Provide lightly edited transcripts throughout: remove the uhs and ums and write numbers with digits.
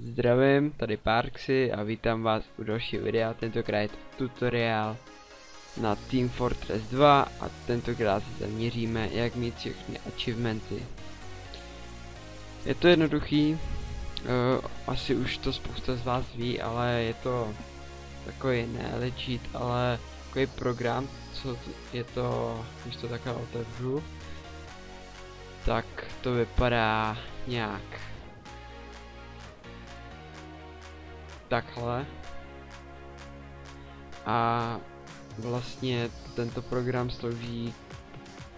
Zdravím, tady Parksy a vítám vás u dalšího videa, tentokrát je to tutoriál na Team Fortress 2 a tentokrát se zaměříme, jak mít všechny achievementy. Je to jednoduchý, asi už to spousta z vás ví, ale je to takový ne cheat, ale takový program, co je to, když to takhle otevřu, tak to vypadá nějak takhle. A vlastně tento program slouží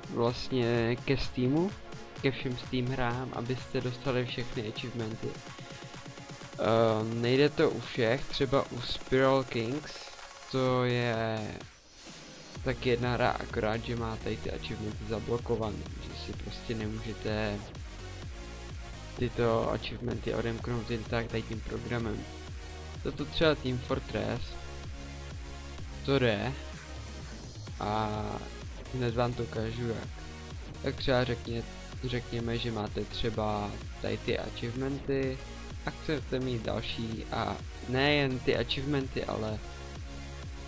vlastně ke Steamu, ke všem Steam hrám, abyste dostali všechny achievementy. Nejde to u všech, třeba u Spiral Kings, to je tak jedna hra, akorát že má tady ty achievementy zablokované, že si prostě nemůžete tyto achievementy odemknout jen tak tady tím programem. Toto třeba Team Fortress, to jde a hned vám to ukážu jak. Tak třeba řekněme, že máte třeba tady ty achievementy a chcete mít další a nejen ty achievementy, ale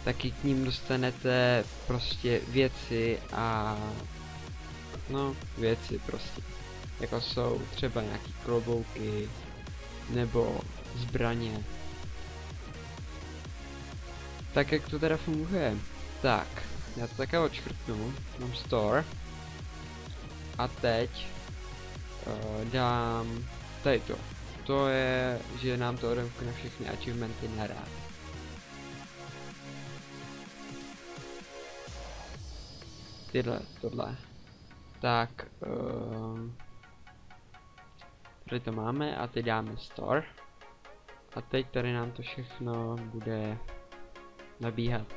taky k ním dostanete prostě věci a no věci prostě, jako jsou třeba nějaký klobouky nebo zbraně. Tak jak to teda funguje? Tak, já to také odškrtnu, mám store a teď dám tady to. To je, že nám to odemkne všechny achievementy naráz. Tohle. Tak, tady to máme a teď dáme store. A teď tady nám to všechno bude nabíhat.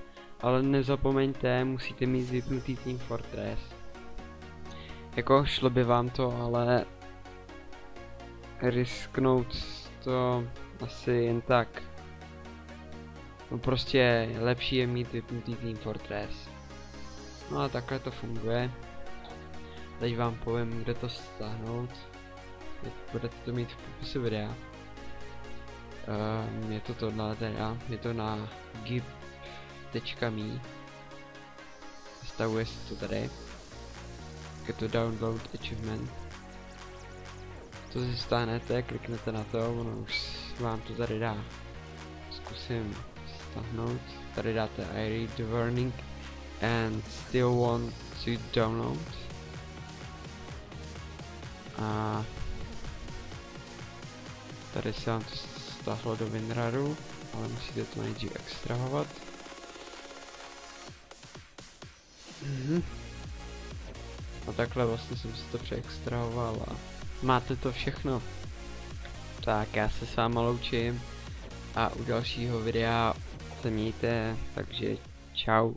Ale nezapomeňte, musíte mít vypnutý Team Fortress. Jako šlo by vám to, ale risknout to asi jen tak. No prostě lepší je mít vypnutý Team Fortress. No a takhle to funguje. Teď vám povím, kde to stáhnout. Budete to mít v popisu videa. Je to tohle teda, je to na gib.me. Stavuje se to tady. Je to download achievement. To si stáhnete, kliknete na to, ono už vám to tady dá. Zkusím stáhnout. Tady dáte I read the warning and still want to download. A tady se vám to stáhlo do WinRARu, ale musíte to nejdřív extrahovat. A takhle vlastně jsem si to přeextrahoval a máte to všechno. Tak já se s váma loučím a u dalšího videa se mějte, takže čau.